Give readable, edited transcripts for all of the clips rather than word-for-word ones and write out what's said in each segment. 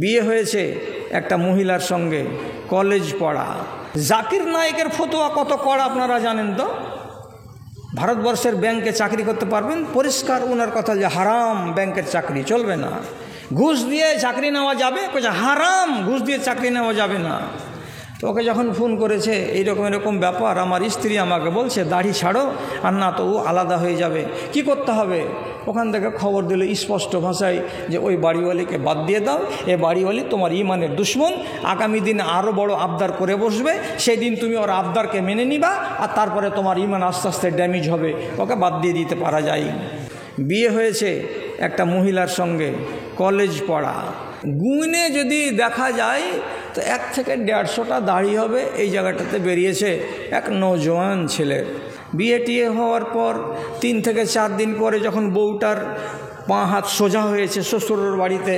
বিয়ে হয়েছে একটা মহিলার সঙ্গে, কলেজ পড়া। জাকির নায়েকের ফতোয়া কত কড়া আপনারা জানেন তো? ভারতবর্ষের ব্যাংকে চাকরি করতে পারবেন, পরিষ্কার ওনার কথা যে হারাম, ব্যাংকের চাকরি চলবে না। ঘুষ দিয়ে চাকরি নেওয়া যাবে, হারাম, ঘুষ দিয়ে চাকরি নেওয়া যাবে না। তো ওকে যখন ফোন করেছে এইরকম এরকম ব্যাপার, আমার স্ত্রী আমাকে বলছে দাড়ি ছাড়ো, আর না তো ও আলাদা হয়ে যাবে, কি করতে হবে? ওখান থেকে খবর দিল স্পষ্ট ভাষায় যে ওই বাড়িওয়ালিকে বাদ দিয়ে দাও, এ বাড়িওয়ালি তোমার ইমানের দুশ্মন, আগামী দিনে আরও বড় আবদার করে বসবে, সেই দিন তুমি ওর আবদারকে মেনে নিবা, আর তারপরে তোমার ইমান আস্তে আস্তে ড্যামেজ হবে, ওকে বাদ দিয়ে দিতে পারা যায়। বিয়ে হয়েছে একটা মহিলার সঙ্গে, কলেজ পড়া। গুণে যদি দেখা যায় তো 1 থেকে 150টা দাড়ি হবে। এই জায়গাটাতে বেরিয়েছে এক নৌজওয়ান ছেলের। বিয়ে টিয়ে হওয়ার পর 3 থেকে 4 দিন পরে যখন বউটার পা হাত সোজা হয়েছে শ্বশুরের বাড়িতে,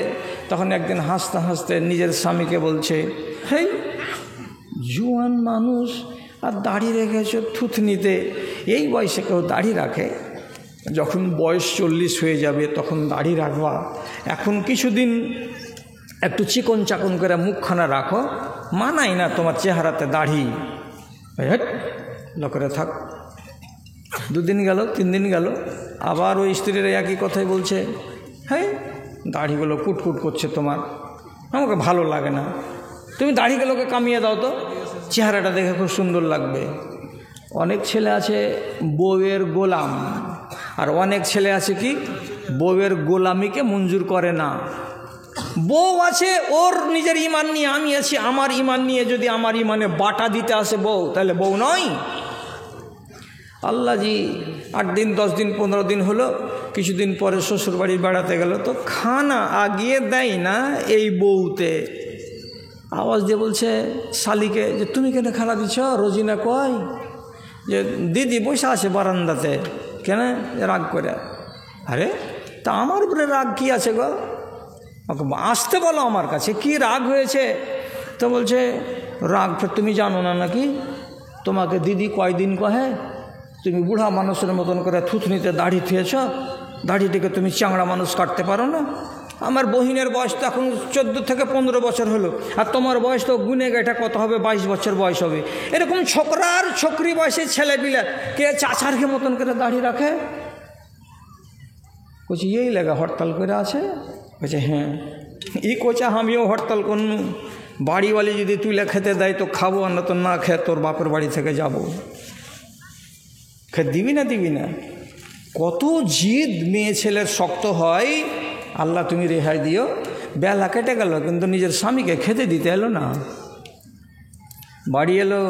তখন একদিন হাসতে হাসতে নিজের স্বামীকে বলছে, হেই জোয়ান মানুষ আর দাড়ি রেখেছো থুতনিতে, এই বয়সে কেউ দাড়ি রাখে? যখন বয়স 40 হয়ে যাবে তখন দাড়ি রাখবা, এখন কিছুদিন একটু চিকন চাকন করে মুখখানা রাখো, মানাই না তোমার চেহারাতে দাড়ি। লোকেরা থাক। 2 দিন গেল, 3 দিন গেল, আবার ওই স্ত্রীরা একই কথাই বলছে, হ্যাঁ দাড়িগুলো কুটকুট করছে তোমার, আমাকে ভালো লাগে না, তুমি দাড়িগুলোকে কামিয়ে দাও তো, চেহারাটা দেখে খুব সুন্দর লাগবে। অনেক ছেলে আছে বউয়ের গোলাম, আর অনেক ছেলে আছে কি বউয়ের গোলামিকে মঞ্জুর করে না। বউ আছে ওর নিজের ইমান নিয়ে, আমি আছি আমার ইমান নিয়ে, যদি আমার ইমানে বাটা দিতে আসে বউ, তাহলে বউ নয়। আল্লাহ জি 8 দিন 10 দিন 15 দিন হলো, কিছুদিন পরে শ্বশুর বাড়ি বেড়াতে গেল, তো খানা আগিয়ে দেয় না এই বউতে। আওয়াজ দিয়ে বলছে শালিকে যে তুমি কেন খানা দিচ্ছ? রোজিনা কয় যে দিদি বসে আছে বারান্দাতে, কেন রাগ করে? আরে তা আমার উপরে রাগ কি আছে গো? আসতে বলো আমার কাছে, কি রাগ হয়েছে? তো বলছে রাগ তুমি জানো না নাকি? তোমাকে দিদি কয়দিন কহে, তুমি বুড়া মানুষের মতন করে থুতনিতে দাড়ি থুয়েছ, দাড়িটিকে তুমি চাংড়া মানুষ কাটতে পারো না? আমার বহিনের বয়স তো এখন 14 থেকে 15 বছর হলো, আর তোমার বয়স তো গুনে এটা কত হবে, 22 বছর বয়স হবে। এরকম ছোকরার ছোকরি বয়সের ছেলেপিলে কে চাচারকে মতন করে দাড়ি রাখে? বলছি এই লেগা হরতাল করে আছে? বলছে হ্যাঁ। কোচা আমিও হরতাল করনু, বাড়িওয়ালি যদি তুলে খেতে দেয় তো খাবো, আর না তো না খেয়ে তোর বাপের বাড়ি থেকে যাবো। খেয়ে দিবি না? কত জিদ মেয়ে ছেলের শক্ত হয়। আল্লাহ তুমি রেহাই দিও। বেলা কেটে গেল কিন্তু নিজের স্বামীকে খেতে দিতে এলো না। বাড়ি এলো,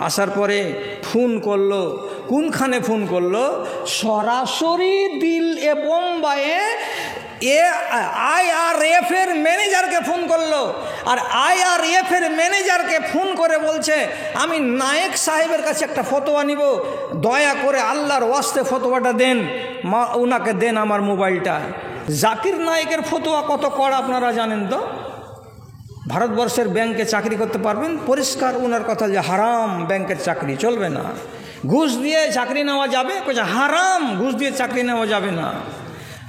আসার পরে ফোন করলো। কোনখানে ফোন করলো? সরাসরি দিল এ বোম্বাইয়ে IRF এর ম্যানেজারকে ফোন করলো। আর IRF এর ম্যানেজারকে ফোন করে বলছে আমি নায়েক সাহেবের কাছে একটা ফতোয়া নিব, দয়া করে আল্লাহর ওয়াস্তে ফতোয়াটা দেন, ওনাকে দেন আমার মোবাইলটা। জাকির নায়েকের ফতোয়া কত কড়া আপনারা জানেন তো? ভারতবর্ষের ব্যাংকে চাকরি করতে পারবেন, পরিষ্কার ওনার কথা যে হারাম, ব্যাংকের চাকরি চলবে না। ঘুষ দিয়ে চাকরি নেওয়া যাবে, হারাম, ঘুষ দিয়ে চাকরি নেওয়া যাবে না।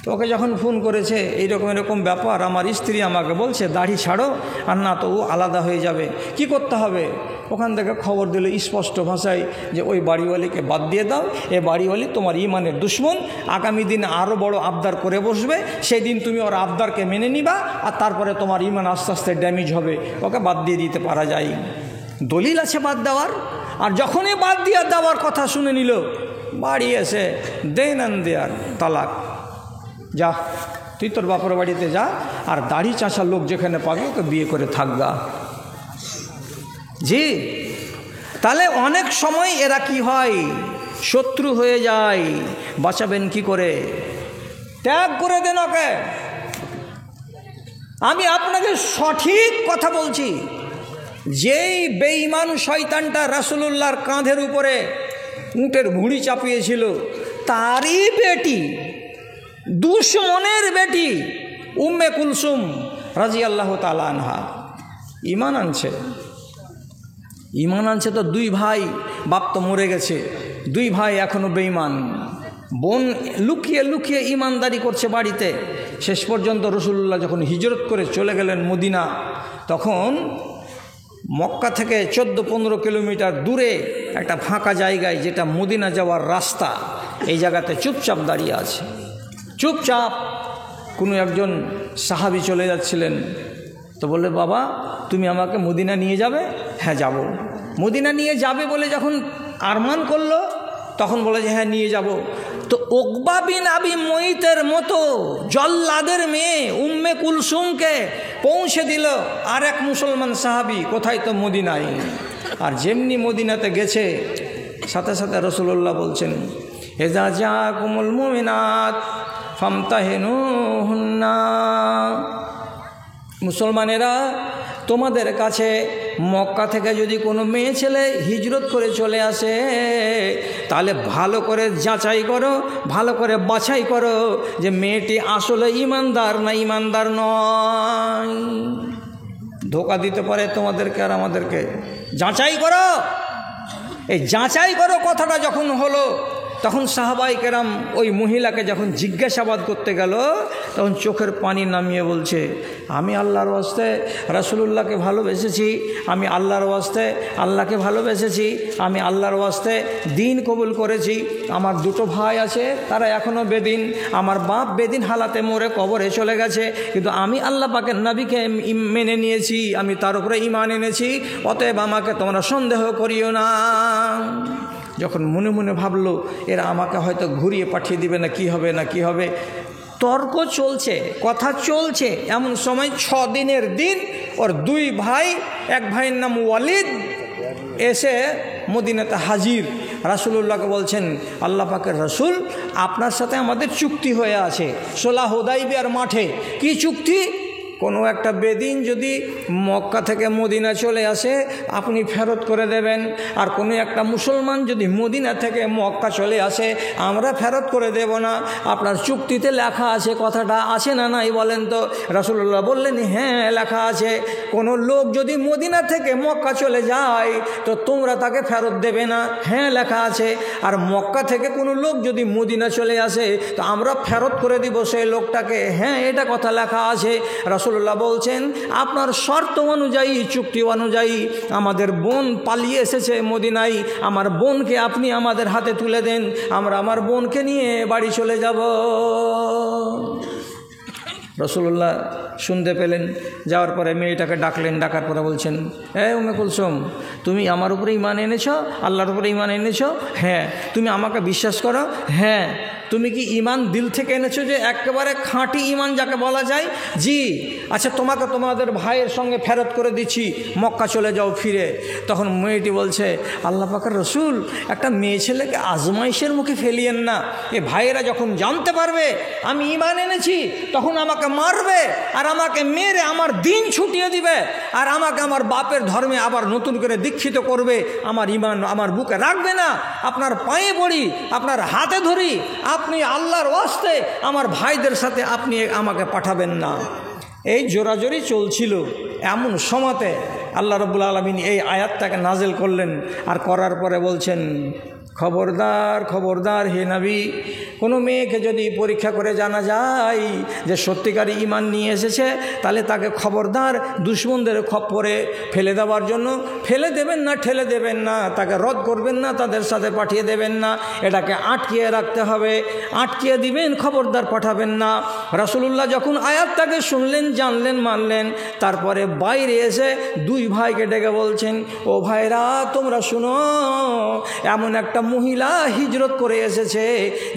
তো ওকে যখন ফোন করেছে এইরকম এরকম ব্যাপার, আমার স্ত্রী আমাকে বলছে দাড়ি ছাড়ো, আর না তো ও আলাদা হয়ে যাবে, কি করতে হবে? ওখান থেকে খবর দিল স্পষ্ট ভাষায় যে ওই বাড়িওয়ালিকে বাদ দিয়ে দাও, এ বাড়িওয়ালি তোমার ইমানের দুশ্মন, আগামী দিনে আরও বড় আবদার করে বসবে, সেই দিন তুমি ওর আবদারকে মেনে নিবা, আর তারপরে তোমার ইমান আস্তে আস্তে ড্যামেজ হবে, ওকে বাদ দিয়ে দিতে পারা যায়। দলিল আছে বাদ দেওয়ার। আর যখনই বাদ দিয়ে দেওয়ার কথা শুনে নিল, বাড়ি এসে দেন আন দেয়ার তালাক, যা তুই তোর বাপের বাড়িতে যা, আর দাড়ি চাঁচা লোক যেখানে পাবে ওকে বিয়ে করে থাকবা। জি, তাহলে অনেক সময় এরা কি হয়, শত্রু হয়ে যায়। বাঁচাবেন কি করে? ত্যাগ করে দেন ওকে। আমি আপনাকে সঠিক কথা বলছি, যেই বেঈমান শয়তানটা রাসূলুল্লাহর কাঁধের উপরে উটের ভুঁড়ি চাপিয়েছিল, তারই বেটি, দুশমনের বেটি উম্মে কুলসুম রাদিয়াল্লাহু তাআলা আনহা ঈমান আনছে তো 2 ভাই, বাপ তো মরে গেছে, 2 ভাই এখনো বেঈমান। বোন লুকিয়ে লুকিয়ে ঈমানদারি করছে বাড়িতে, শেষ পর্যন্ত রাসূলুল্লাহ যখন হিজরত করে চলে গেলেন মদিনা, তখন মক্কা থেকে 14-15 কিলোমিটার দূরে একটা ফাঁকা জায়গায়, যেটা মদিনা যাওয়ার রাস্তা, এই জায়গাতে চুপচাপ দাঁড়িয়ে আছে। চুপচাপ কোনো একজন সাহাবী চলে যাচ্ছিলেন, তো বললে, বাবা তুমি আমাকে মদিনা নিয়ে যাবে? হ্যাঁ যাব। মদিনা নিয়ে যাবে বলে যখন আরমান করলো, তখন বলে যে হ্যাঁ নিয়ে যাব। তো উকবা বিন আবি মুইতের মতো জল্লাদের মেয়ে উম্মে কুলসুমকে পৌঁছে দিল আর এক মুসলমান সাহাবী, কোথায়? তো মদিনায়। আর যেমনি মদিনাতে গেছে, সাথে সাথে রাসূলুল্লাহ বলছেন, ইযা জাকুমুল মুমিনাত ফামতাহিনুহুন্না, মুসলমানেরা তোমাদের কাছে মক্কা থেকে যদি কোনো মেয়ে ছেলে হিজরত করে চলে আসে, তাহলে ভালো করে যাচাই করো, ভালো করে বাছাই করো যে মেয়েটি আসলে ঈমানদার না ঈমানদার নয়। ধোঁকা দিতে পারে তোমাদেরকে আর আমাদেরকে। যাচাই করো। এই যাচাই করো কথাটা যখন হলো, তখন সাহাবায়ে কেরাম ওই মহিলাকে যখন জিজ্ঞাসাবাদ করতে গেল, তখন চোখের পানি নামিয়ে বলছে, আমি আল্লাহর ওয়াস্তে রাসূলুল্লাহকে ভালোবেসেছি, আমি আল্লাহর ওয়াস্তে আল্লাহকে ভালোবেসেছি, আমি আল্লাহর ওয়াস্তে দিন কবুল করেছি। আমার দুটো ভাই আছে, তারা এখনও বেদিন, আমার বাপ বেদিন হালাতে মরে কবরে চলে গেছে, কিন্তু আমি আল্লাহ পাকের নবীকে মেনে নিয়েছি, আমি তার উপরে ঈমান এনেছি, অতএব আমাকে তোমরা সন্দেহ করিও না। যখন মনে মনে ভাবলো এরা আমাকে হয়তো ঘুরিয়ে পাঠিয়ে দিবে, না কি হবে না কি হবে, তর্ক চলছে, কথা চলছে, এমন সময় 6 দিনের দিন ওর 2 ভাই, এক ভাইয়ের নাম ওয়ালিদ, এসে মদিনাতে হাজির। রাসূলুল্লাহকে বলছেন, আল্লাহ পাকের রাসূল, আপনার সাথে আমাদের চুক্তি হয়ে আছে সুলহ হুদাইবিয়ার মাঠে। কি চুক্তি? কোনো একটা বেদিন যদি মক্কা থেকে মদিনা চলে আসে, আপনি ফেরত করে দেবেন, আর কোনো একটা মুসলমান যদি মদিনা থেকে মক্কা চলে আসে, আমরা ফেরত করে দেব না। আপনার চুক্তিতে লেখা আছে, কথাটা আছে না নাই বলেন তো? রাসূলুল্লাহ বললেন, হ্যাঁ লেখা আছে, কোনো লোক যদি মদিনা থেকে মক্কা চলে যায় তো তোমরা তাকে ফেরত দেবে না, হ্যাঁ লেখা আছে। আর মক্কা থেকে কোনো লোক যদি মদিনা চলে আসে তো আমরা ফেরত করে দিব সেই লোকটাকে, হ্যাঁ এটা কথা লেখা আছে। রাসূলুল্লাহ বলছেন, আপনার শর্ত অনুযায়ী, চুক্তি অনুযায়ী আমাদের বোন পালিয়ে এসেছে মদিনায়, আমার বোনকে আপনি আমাদের হাতে তুলে দেন, আমরা আমার বোনকে নিয়ে বাড়ি চলে যাব। রাসূলুল্লাহ শুনতে পেলেন, যাওয়ার পরে মেয়েটাকে ডাকলেন, ডাকার পরে বলছেন, উম্মে কুলসুম, তুমি আমার উপরে ঈমান এনেছ, আল্লাহর উপরে ঈমান এনেছ? হ্যাঁ। তুমি আমাকে বিশ্বাস করো? হ্যাঁ। তুমি কি ঈমান দিল থেকে এনেছো, যে একেবারে খাঁটি ঈমান যাকে বলা যায়? জি। আচ্ছা, তোমাকে তোমাদের ভাইয়ের সঙ্গে ফেরত করে দিচ্ছি, মক্কা চলে যাও ফিরে। তখন মেয়েটি বলছে, আল্লাহ পাকের রাসূল, একটা মেয়ে ছেলেকে আজমাইশের মুখে ফেলিয়েন না, এ ভাইয়েরা যখন জানতে পারবে আমি ঈমান এনেছি, তখন আমাকে মারবে, আর আমাকে মেরে আমার দিন ছুটিয়ে দিবে, আর আমাকে আমার বাপের ধর্মে আবার নতুন করে দীক্ষিত করবে, আমার ঈমান আমার বুকে রাখবে না। আপনার পায়ে পড়ি, আপনার হাতে ধরি, আপনি আল্লাহর ওয়াস্তে আমার ভাইদের সাথে আপনি আমাকে পাঠাবেন না। এই জোরাজোরি চলছিল। এমন সময়তে আল্লাহ রাব্বুল আলামিন এই আয়াতটাকে নাজিল করলেন, আর করার পরে বলছেন, খবরদার খবরদার হে নবী, কোনো মেয়েকে যদি পরীক্ষা করে জানা যায় যে সত্যিকারই ঈমান নিয়ে এসেছে, তাহলে তাকে খবরদার দুশমনদের খপ্পরে ফেলে দেওয়ার জন্য ফেলে দেবেন না, ঠেলে দেবেন না, তাকে রদ করবেন না, তাদের সাথে পাঠিয়ে দেবেন না, এটাকে আটকিয়ে রাখতে হবে, আটকিয়ে দিবেন, খবরদার পাঠাবেন না। রাসূলুল্লাহ যখন আয়াতটাকে শুনলেন, জানলেন, মানলেন, তারপরে বাইরে এসে 2 ভাইকে ডেকে বলছেন, ও ভাইরা তোমরা শুনো, এমন একটা মহিলা হিজরত করে এসেছে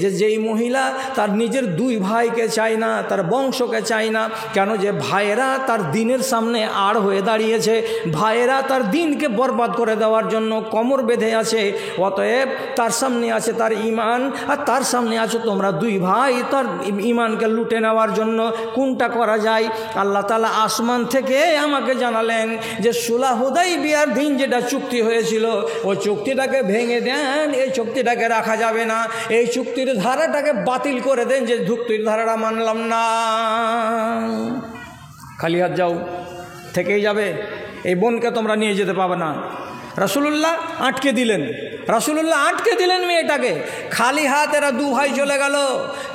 যে যেই মহিলা তার নিজের 2 ভাইকে চায় না, তার বংশকে চায় না। কেন? যে ভাইয়েরা তার দিনের সামনে আড় হয়ে দাঁড়িয়েছে, ভাইয়েরা তার দিনকে বরবাদ করে দেওয়ার জন্য কোমর বেঁধে আছে। অতএব তার সামনে আছে তার ঈমান, আর তার সামনে আছো তোমরা 2 ভাই তার ঈমানকে লুটে নেওয়ার জন্য। কোনটা করা যায়? আল্লাহ তাআলা আসমান থেকে আমাকে জানালেন যে সুলহ হুদাইবিয়ার দিন যেটা চুক্তি হয়েছিল, ওই চুক্তিটাকে ভেঙে দেন, এই চুক্তিটাকে রাখা যাবে না, এই চুক্তির ধারাটাকে বাতিল করে দেন, যে চুক্তির ধারাটা মানলাম না। খালি হাত যাও, থেকেই যাবে, এই বোনকে তোমরা নিয়ে যেতে পাবে না। রাসূলুল্লাহ আটকে দিলেন, রাসূলুল্লাহ আটকে দিলেন মেয়েটাকে। খালি হাত এরা দু ভাই চলে গেল।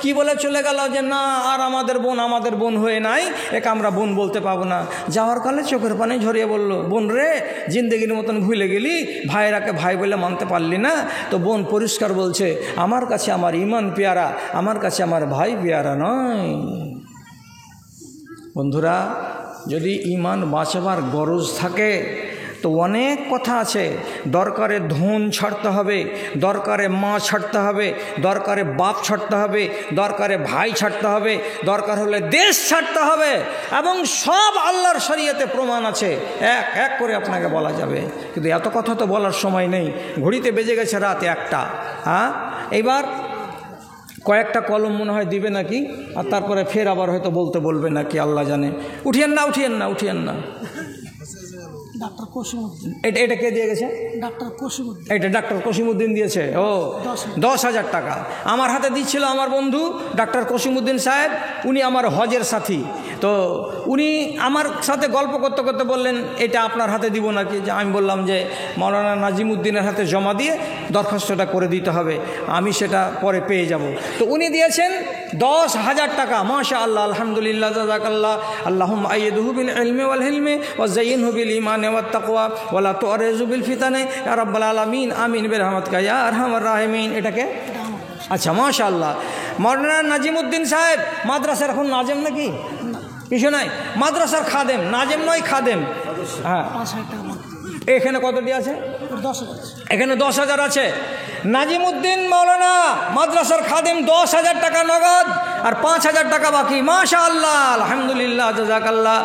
কি বলে চলে গেল? যে না, আর আমাদের বোন হয়ে নাই, একে আমরা বোন বলতে পাবো না। যাওয়ার কালে চোখের পানি ঝরিয়ে বলল, বোন রে, জিন্দেগির মতন ভুলে গেলি, ভাইয়েরাকে ভাই বলে মানতে পারলি না। তো বোন পরিষ্কার বলছে, আমার কাছে আমার ঈমান পেয়ারা, আমার কাছে আমার ভাই পেয়ারা নয়। বন্ধুরা, যদি ঈমান বাঁচাবার গরজ থাকে তো অনেক কথা আছে। দরকারে ধন ছাড়তে হবে, দরকারে মা ছাড়তে হবে, দরকারে বাপ ছাড়তে হবে, দরকারে ভাই ছাড়তে হবে, দরকার হলে দেশ ছাড়তে হবে, এবং সব আল্লাহর শরীয়তে প্রমাণ আছে, এক এক করে আপনাকে বলা যাবে। কিন্তু এত কথা তো বলার সময় নেই, ঘড়িতে বেজে গেছে রাত 1টা। হ্যাঁ, এইবার কয়েকটা কলম মনে হয় দিবে নাকি, আর তারপরে ফের আবার হয়তো বলতে বলবে নাকি, আল্লাহ জানে। উঠিয়েন না, উঠিয়েন না, উঠিয়েন না। ডাক্তার কসিমউদ্দিন। এটা কে দিয়ে গেছে? ডাক্তার কসিমউদ্দিন। এটা ডাক্তার কসিমউদ্দিন দিয়েছে। ও 10,000 টাকা আমার হাতে দিচ্ছিল আমার বন্ধু ডাক্তার কসিমউদ্দিন সাহেব। উনি আমার হজের সাথী। তো উনি আমার সাথে গল্প করতে করতে বললেন, এটা আপনার হাতে দিব নাকি? যে আমি বললাম যে মাওলানা নাজিমউদ্দিনের হাতে জমা দিয়ে দরখাস্তটা করে দিতে হবে, আমি সেটা পরে পেয়ে যাব। তো উনি দিয়েছেন 10,000 টাকা। মাশা আল্লাহ, আলহামদুলিল্লাহ, জাযাকাল্লাহ। আল্লাহুম্মা আইয়িদহু বিল ইলমি ওয়াল হিলমি ওয়া যায়্যিনহু বিল ঈমানি ওয়াত তাকওয়া ওয়া লা তু'রিজু বিল ফিতানি ইয়া রাব্বাল আলামিন আমিন বিরহমাতিকা ইয়া আরহামার রাহিমিন। এটাকে আচ্ছা, মাশা আল্লাহ। মাওলানা নাজিমউদ্দিন সাহেব মাদ্রাসার এখন নাজেম নাকি? কিছু নাই, মাদ্রাসার খাদেম, নাজেম নয়, খাদেম। হ্যাঁ, এখানে কতটি আছে? এখানে 10,000 আছে। নাজিমউদ্দিন মাওলানা মাদ্রাসার খাদেম, 10,000 টাকা নগদ আর 5,000 টাকা বাকি। মাশা আল্লাহ, আলহামদুলিল্লাহ, জাযাকাল্লাহ।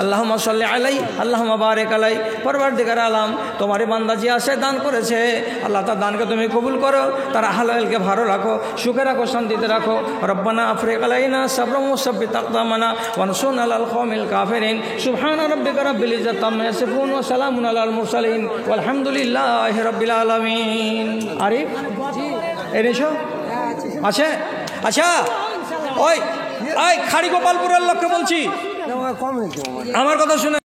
আল্লাহুম্মা সাল্লি আলাই, আল্লাহুম্মা বারিক আলাই। পরওয়ারদিগার আলম, তোমারই বান্দা যে আসে দান করেছে, আল্লাহ তার দানকে তুমি কবুল করো, তার হালালকে ভালো রাখো, সুখে রাখো, শান্তিতে রাখো। রব্বানা আফরিক আলাইনা সাবরাম ওয়া সাব্বিত আকদামানা ওয়ানসুরনা আলাল কওমিল কাফিরিন। সুবহানা রাব্বিকা রাব্বিল ইজ্জাতি আম্মা ইয়াসিফুন ওয়া সালামুন আলাল মুরসালিন ওয়ালহামদুলিল্লাহি রাব্বিল আলামিন। আরিফ এনেছো আছে? আচ্ছা, ওই খাড়ি গোপালপুরের লোককে বলছি, আমার কথা শুনে